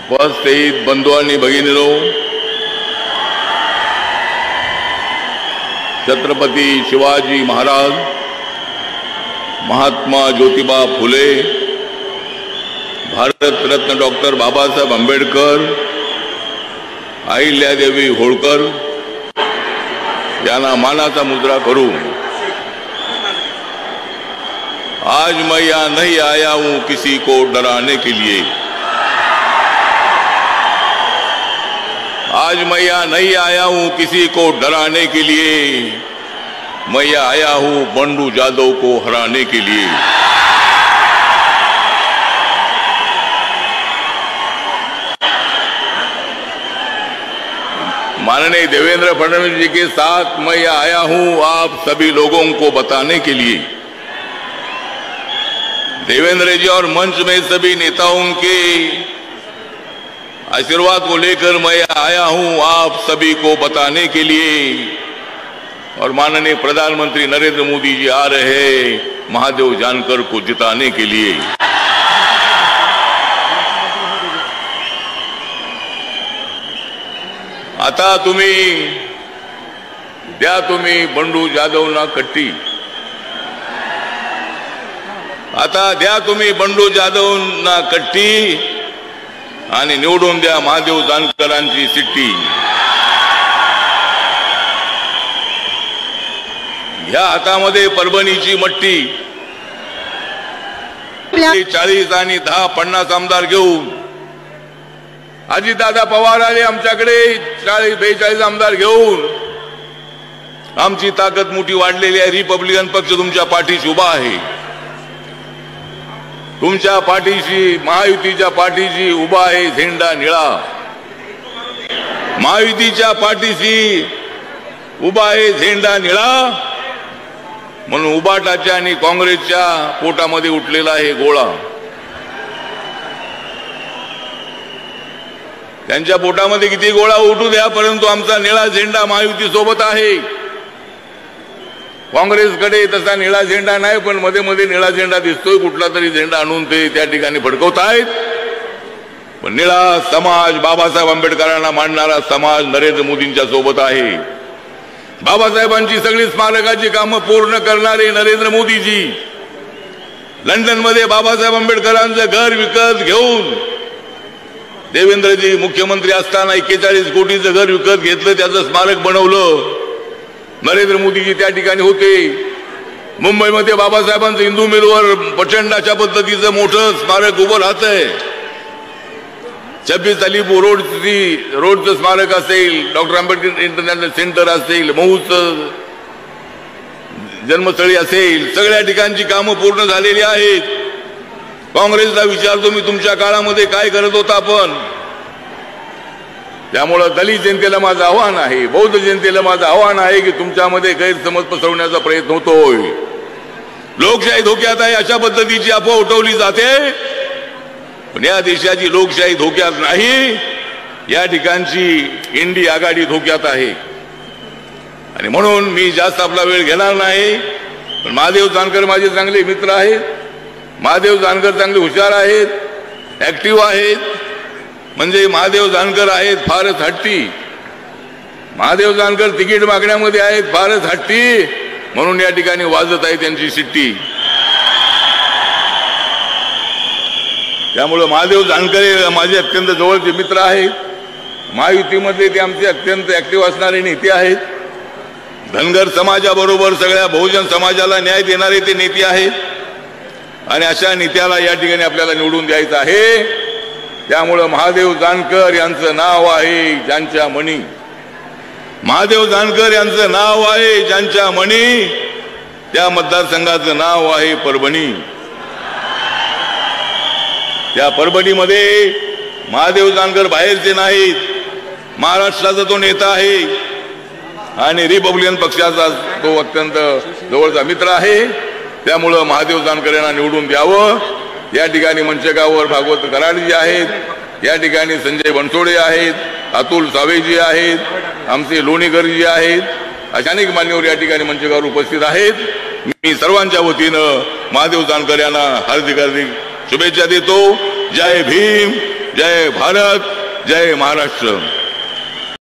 उपस्थित बंधू आणि भगिनींनो, छत्रपती शिवाजी महाराज, महात्मा ज्योतिबा फुले, भारतरत्न डॉक्टर बाबासाहेब आंबेडकर, अहिल्यादेवी होळकर यांना मानाचा मुद्रा करू। आज मैं यहाँ नहीं आया हूँ किसी को डराने के लिए, आज मैं यहाँ नहीं आया हूँ किसी को डराने के लिए, मैं यहाँ आया हूँ बंडू जादव को हराने के लिए। माननीय देवेंद्र फडणवीस जी के साथ मैं यहाँ आया हूँ आप सभी लोगों को बताने के लिए। देवेंद्र जी और मंच में सभी नेताओं के आशीर्वाद को लेकर मैं आया हूं आप सभी को बताने के लिए। और माननीय प्रधानमंत्री नरेंद्र मोदी जी आ रहे हैं महादेव जानकर को जिताने के लिए। आता तुम्ही बंडू जाधवना कट्टी, आता द्या तुम्ही बंडू जाधवना कट्टी आणि निवडून द्या महादेव जानकरांची सिट्टी। ह्या हातामध्ये परभणीची मट्टी, 40 आणि 10 50 आमदार घेऊन अजितदादा पवार आले आमच्याकडे 40-42 आमदार घेऊन। आमची ताकद मोठी वाढलेली आहे। रिपब्लिकन पक्ष तुमच्या पाठीशी उभा आहे, तुमच्या पाठीशी, महायुतीच्या पाठीशी उभा आहे झेंडा निळा। महायुतीच्या पाठीशी उभा आहे झेंडा निळा, म्हणून उबाटाच्या आणि काँग्रेसच्या पोटामध्ये उठलेला आहे गोळा। त्यांच्या पोटामध्ये किती गोळा उठू द्या, परंतु आमचा निळा झेंडा महायुती सोबत आहे। काँग्रेसकडे तसा निळा झेंडा नाही, पण मध्ये मध्ये निळा झेंडा दिसतोय, कुठला तरी झेंडा आणून ते त्या ठिकाणी फडकवतायत। पण निळा समाज, बाबासाहेब आंबेडकरांना मानणारा समाज नरेंद्र मोदींच्या सोबत आहे। बाबासाहेबांची सगळी स्मारकाची कामं पूर्ण करणारे नरेंद्र मोदीजी लंडन मध्ये बाबासाहेब आंबेडकरांचं घर विकत घेऊन, देवेंद्रजी मुख्यमंत्री असताना 41 कोटीचं घर विकत घेतलं, त्याचं स्मारक बनवलं। नरेंद्र मोदीजी त्या ठिकाणी होते। मुंबईमध्ये बाबासाहेबांचं हिंदू मिलवर प्रचंड अशा पद्धतीचं मोठं स्मारक उभं राहतंय। 26 अलीपूर रोडचं स्मारक असेल, डॉक्टर आंबेडकर इंटरनॅशनल सेंटर असेल, महूचं जन्मस्थळी असेल, सगळ्या ठिकाणची कामं पूर्ण झालेली आहेत। काँग्रेसला विचारतो मी, तुमच्या काळामध्ये काय करत होता आपण? त्यामुळे दलित जनतेला माझं आव्हान आहे, बौद्ध जनतेला माझं आव्हान आहे की तुमच्यामध्ये गैरसमज पसरवण्याचा प्रयत्न होतोय। लोकशाही धोक्यात आहे अशा पद्धतीची अफवा उठवली जाते, पण या देशाची लोकशाही धोक्यात नाही, या ठिकाणची इंडी आघाडी धोक्यात आहे। आणि म्हणून मी जास्त आपला वेळ घेणार नाही, पण महादेव जानकर माझे चांगले मित्र आहेत। महादेव जानकर चांगले हुशार आहेत, ऍक्टिव्ह आहेत। म्हणजे महादेव जानकर आहेत फारच हट्टी, महादेव जानकर तिकीट मागण्यामध्ये आहेत फारच हट्टी, म्हणून या ठिकाणी वाजत आहे त्यांची शिट्टी। त्यामुळे महादेव जानकर हे माझे अत्यंत जवळचे मित्र आहेत। महायुतीमध्ये ते आमचे अत्यंत ऍक्टिव्ह असणारे नेते आहेत। धनगर समाजाबरोबर सगळ्या बहुजन समाजाला न्याय देणारे ते नेते आहेत, आणि अशा नेत्याला या ठिकाणी आपल्याला निवडून द्यायचं आहे। त्यामुळे महादेव जानकर यांचं नाव आहे ज्यांच्या मनी, महादेव जानकर यांचं नाव आहे ज्यांच्या मनी, त्या मतदारसंघाचं नाव आहे परभणी। त्या परभणीमध्ये महादेव जानकर बाहेरचे नाहीत, महाराष्ट्राचा तो नेता आहे आणि रिपब्लिकन पक्षाचा तो अत्यंत जवळचा मित्र आहे। त्यामुळे महादेव जानकर यांना निवडून द्यावं। या ठिकाणी मंचकावर भागवत कराडजी आहेत, या ठिकाणी संजय बनसोडे आहेत, अतुल सावेजी आहेत, आमचे लोणीकरजी आहेत, अशा अनेक मान्यवर या ठिकाणी मंचकावर उपस्थित आहेत। मी सर्वांच्या वतीनं महादेव जानकर यांना हार्दिक शुभेच्छा देतो। जय भीम, जय भारत, जय महाराष्ट्र.